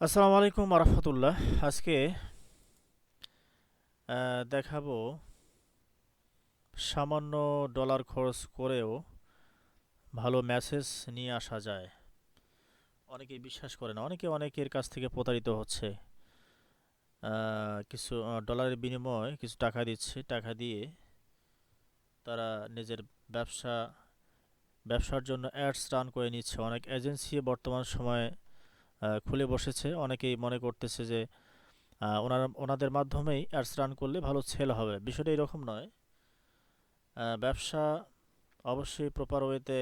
আসসালামু আলাইকুম রহমতুল্লাহ। আজকে দেখাবো সামান্য ডলার খরচ করেও ভালো মেসেজ নিয়ে আসা যায়। অনেকেই বিশ্বাস করে না, অনেকের কাছ থেকে প্রতারিত হচ্ছে। কিছু ডলারের বিনিময়ে কিছু টাকা দিচ্ছে, টাকা দিয়ে তারা নিজের ব্যবসা ব্যবসার জন্য অ্যাডস রান করে নিচ্ছে। অনেক এজেন্সি বর্তমান সময়ে খুলে বসেছে। অনেকেই মনে করতেছে যে ওনাদের মাধ্যমেই অ্যাডস রান করলে ভালো সেল হবে। বিষয়টা এরকম নয়। ব্যবসা অবশ্যই প্রপার ওয়েতে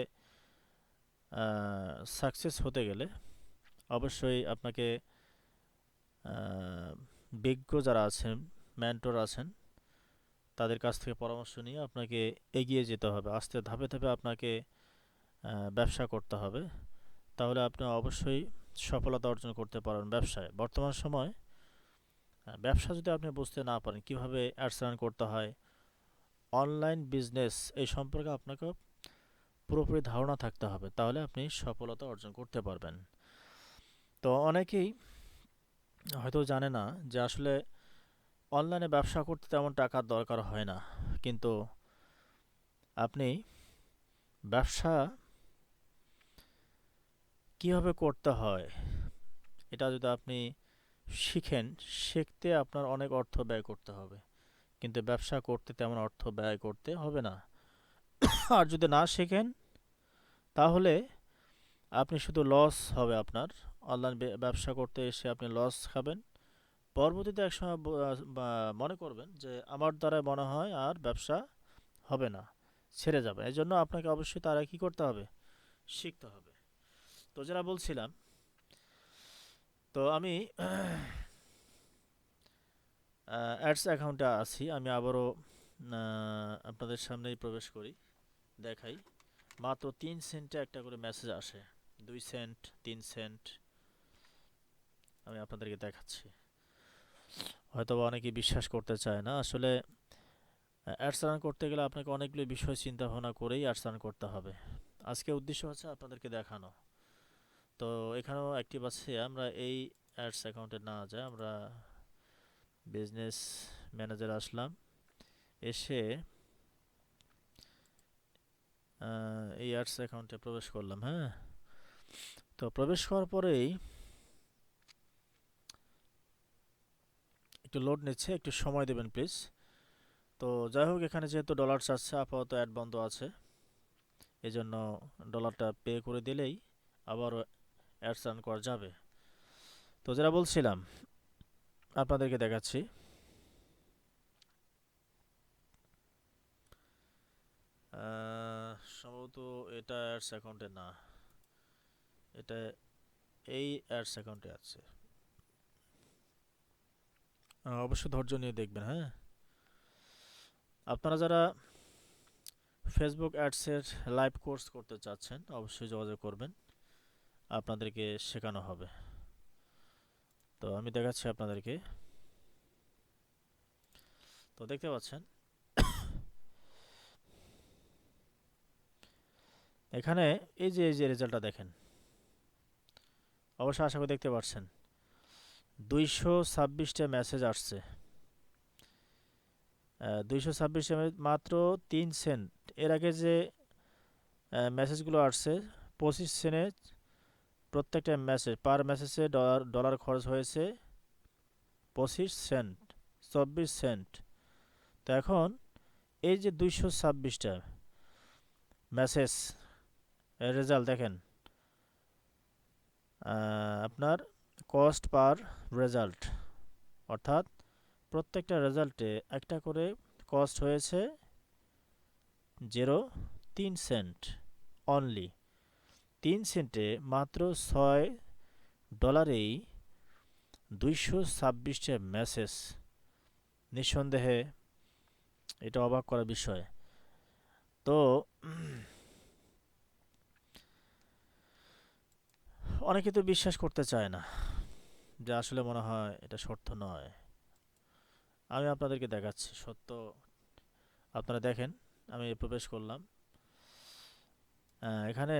সাকসেস হতে গেলে অবশ্যই আপনাকে বিজ্ঞ যারা আছেন, মেন্টর আছেন, তাদের কাছ থেকে পরামর্শ নিয়ে আপনাকে এগিয়ে যেতে হবে। আস্তে ধাপে ধাপে আপনাকে ব্যবসা করতে হবে। তাহলে আপনি অবশ্যই সফলতা অর্জন করতে পারবেন ব্যবসায়। বর্তমান সময় ব্যবসা যদি আপনি বুঝতে না পারেন কীভাবে অ্যাডস রান করতে হয়, অনলাইন বিজনেস এই সম্পর্কে আপনাকে পুরোপুরি ধারণা থাকতে হবে। তাহলে আপনি সফলতা অর্জন করতে পারবেন। তো অনেকেই হয়তো জানে না যে আসলে অনলাইনে ব্যবসা করতে তেমন টাকার দরকার হয় না। কিন্তু আপনি ব্যবসা কীভাবে করতে হয় এটা যদি আপনি শিখেন, শিখতে আপনার অনেক অর্থ ব্যয় করতে হবে, কিন্তু ব্যবসা করতে তেমন অর্থ ব্যয় করতে হবে না। আর যদি না শেখেন তাহলে আপনি শুধু লস হবে আপনার। অনলাইন ব্যবসা করতে এসে আপনি লস খাবেন। পরবর্তীতে একসময় মনে করবেন যে আমার দ্বারা মনে হয় আর ব্যবসা হবে না, ছেড়ে যাবে। এই জন্য আপনাকে অবশ্যই তারা কি করতে হবে, শিখতে হবে। তো যেটা বলছিলাম, তো আমি অ্যাডস অ্যাকাউন্টে আছি। আমি আবারও আপনাদের সামনেই প্রবেশ করি, দেখাই। মাত্র 3 সেন্টে একটা করে মেসেজ আসে, 2 সেন্ট, 3 সেন্ট। আমি আপনাদেরকে দেখাচ্ছি। হয়তো অনেকেই বিশ্বাস করতে চায় না। আসলে অ্যাডস রান করতে গেলে আপনাকে অনেকগুলো বিষয় চিন্তা ভাবনা করেই অ্যাডস রান করতে হবে। আজকে উদ্দেশ্য হচ্ছে আপনাদেরকে দেখানো। তো এখানেও অ্যাক্টিভ আছে। আমরা এই অ্যাডস অ্যাকাউন্টে না যাই, আমরা বিজনেস ম্যানেজার আসলাম, এসে এই অ্যাডস অ্যাকাউন্টে প্রবেশ করলাম। হ্যাঁ, তো প্রবেশ করার পরেই একটু লোড নিচ্ছে, একটু সময় দেবেন প্লিজ। তো যাই হোক, এখানে যেহেতু ডলার চাচ্ছে, আপাতত অ্যাড বন্ধ আছে, এই জন্য ডলারটা পে করে দিলেই আবারও অ্যাডস রান করা যাবে। তো যেটা বলছিলাম আপনাদেরকে দেখাচ্ছি। সম্ভবত এটা অ্যাডস অ্যাকাউন্টে না, এটা এই অ্যাডস অ্যাকাউন্টে আছে। অবশ্যই ধৈর্য নিয়ে দেখবেন। হ্যাঁ, আপনারা যারা ফেসবুক অ্যাডসের লাইভ কোর্স করতে চাচ্ছেন অবশ্যই যোগাযোগ করবেন, আপনাদেরকে শেখানো হবে। তো আমি দেখাচ্ছি আপনাদেরকে। তো দেখতে পাচ্ছেন এখানে এই যে রেজাল্টটা দেখেন, অবশ্যই আশা করি দেখতে পাচ্ছেন। 226টা মেসেজ আসছে। 226টা মাত্র 3 সেন্ট। এর আগে যে মেসেজগুলো আসছে 25 সেন্টে, প্রত্যেকটা মেসেজ পার মেসেজে ডলার খরচ হয়েছে 25 সেন্ট, 24 সেন্ট। তো এখন এই যে 226টা মেসেজ রেজাল্ট দেখেন, আপনার কস্ট পার রেজাল্ট, অর্থাৎ প্রত্যেকটা রেজাল্টে একটা করে কস্ট হয়েছে 0.3 সেন্ট অনলি। 3 সেন্টে মাত্র 6 ডলারেই 226টা মেসেজ। নিঃসন্দেহে এটা অবাক করার বিষয়। তো অনেকে তো বিশ্বাস করতে চায় না, যে আসলে মনে হয় এটা সত্য নয়। আমি আপনাদেরকে দেখাচ্ছি সত্য। আপনারা দেখেন, আমি প্রবেশ করলাম। এখানে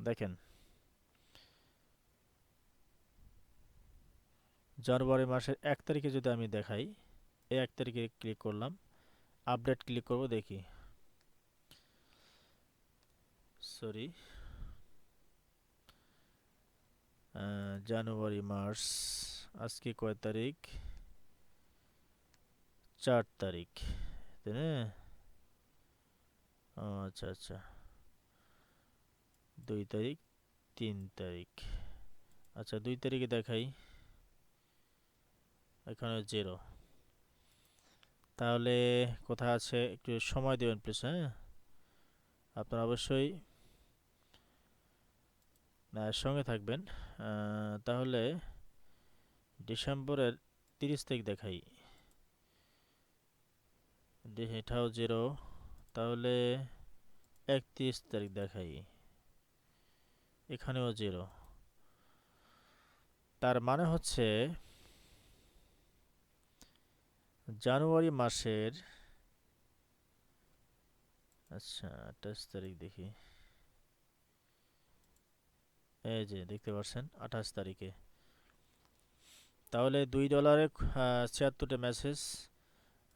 দেখেন জানুয়ারি মাসের 1 তারিখে যদি আমি দেখাই, এই 1 তারিখে ক্লিক করলাম, আপডেট ক্লিক করব, দেখি, সরি, জানুয়ারি মাস, আজকে কয় তারিখ, 4 তারিখ, তাই না? আচ্ছা আচ্ছা, 2 তারিখ, 3 তারিখ, আচ্ছা 2 তারিখে দেখাই, এখানে 0। তাহলে কোথায় আছে একটু সময় দেবেন প্লিজ, হ্যাঁ? আপনারা অবশ্যই সঙ্গে থাকবেন। তাহলে ডিসেম্বরের 30 তারিখ দেখাই, এটাও 0। তাহলে 31 তারিখ দেখাই, এখানেও 0। তার মানে হচ্ছে জানুয়ারি মাসের, আচ্ছা 28 তারিখ দেখি, এই যে দেখতে পাচ্ছেন 28 তারিখে। তাহলে $2 76টা মেসেজ।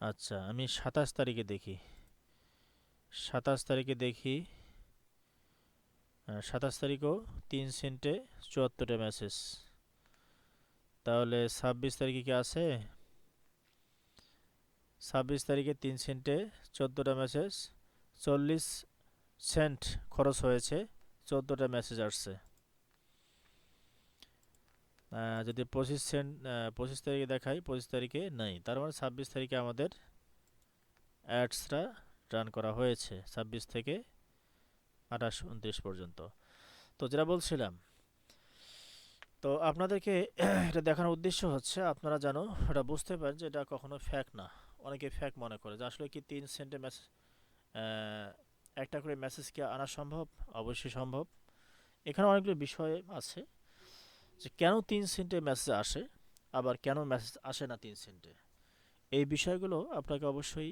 আচ্ছা আমি 27 তারিখে দেখি, 27 তারিখে দেখি, 27 তারিখেও 3 সেন্টে 74টা মেসেজ। তাহলে 26 তারিখে কি আছে? 26 তারিখে 3 সেন্টে 14টা মেসেজ, 40 সেন্ট খরচ হয়েছে, 14টা মেসেজ আসছে। যদি 25 তারিখে দেখাই, 25 তারিখে নেই, তার মানে 26 তারিখে আমাদের অ্যাডসটা রান করা হয়েছে, 26 থেকে 28 29 পর্যন্ত। তো যেটা বলছিলাম, তো আপনাদেরকে এটা দেখানোর উদ্দেশ্য হচ্ছে আপনারা যেন এটা বুঝতে পারেন যে এটা কখনো ফ্যাক না। অনেকে ফ্যাক মনে করে যে আসলে কি 3 সেন্টে মেসেজ, একটা করে মেসেজ কি আনা সম্ভব? অবশ্যই সম্ভব। এখানে অনেকগুলো বিষয় আছে যে কেন 3 সেন্টে মেসেজ আসে, আবার কেন মেসেজ আসে না 3 সেন্টে। এই বিষয়গুলো আপনাকে অবশ্যই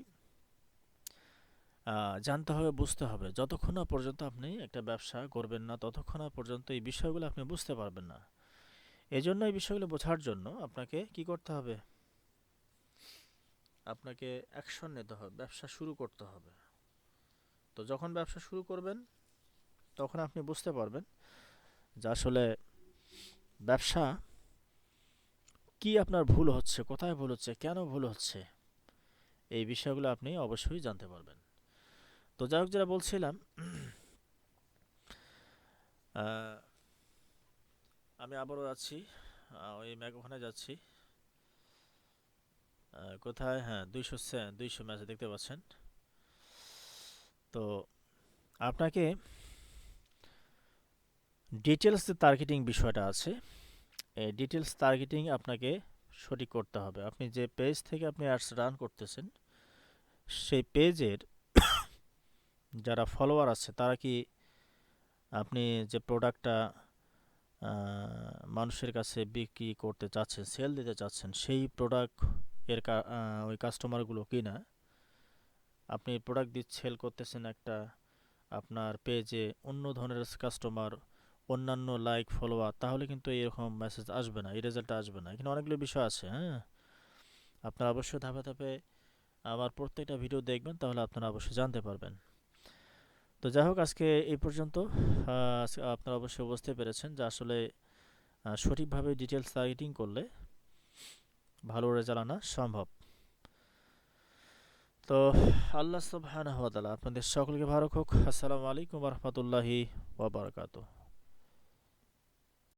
জানতে হবে, বুঝতে হবে। যতক্ষণ না পর্যন্ত আপনি একটা ব্যবসা করবেন না, ততক্ষণ না পর্যন্ত এই বিষয়গুলো আপনি বুঝতে পারবেন না। এই জন্য এই বিষয়গুলো বোঝার জন্য আপনাকে কি করতে হবে? আপনাকে অ্যাকশন নিতে হবে, ব্যবসা শুরু করতে হবে। তো যখন ব্যবসা শুরু করবেন তখন আপনি বুঝতে পারবেন যে আসলে ব্যবসা কি আপনার ভুল হচ্ছে, কোথায় ভুল হচ্ছে, কেন ভুল হচ্ছে, এই বিষয়গুলো আপনি অবশ্যই জানতে পারবেন। তো যাই হোক, যেটা বলছিলাম, আমি আবারও যাচ্ছি, ওই ওখানে যাচ্ছি, কোথায়, হ্যাঁ 200 ম্যাচে দেখতে পাচ্ছেন। তো আপনাকে ডিটেলস যে টার্গেটিং বিষয়টা আছে, এই ডিটেলস টার্গেটিং আপনাকে সঠিক করতে হবে। আপনি যে পেজ থেকে আপনি অ্যাডস রান করতেছেন, সেই পেজের যারা ফলোয়ার আছে তারা কি আপনি যে প্রোডাক্টটা মানুষের কাছে বিক্রি করতে চাচ্ছেন, সেল দিতে চাচ্ছেন, সেই প্রোডাক্ট এর ওই কাস্টমারগুলো কি না? আপনি প্রোডাক্ট দিয়ে সেল করতেছেন একটা, আপনার পেজে অন্য ধরনের কাস্টমার, অন্যান্য লাইক ফলোয়ার, তাহলে কিন্তু এরকম মেসেজ আসবে না, এই রেজাল্টটা আসবে না। এখানে অনেকগুলো বিষয় আছে, হ্যাঁ? আপনারা অবশ্যই ধাপে ধাপে আমার প্রত্যেকটা ভিডিও দেখবেন, তাহলে আপনারা অবশ্যই জানতে পারবেন। তো যাই হোক, আজকে এই পর্যন্ত। আপনারা অবশ্যই বুঝতে পেরেছেন যে আসলে সঠিকভাবে ডিটেলস টার্গেটিং করলে ভালো রেজাল্ট আনা সম্ভব। তো আল্লাহ সুবহানাহু ওয়া তাআলা আপনাদের সকলকে ভালো রাখুক। আসসালামু আলাইকুম ওয়া রাহমাতুল্লাহি ওয়া বারাকাতুহু।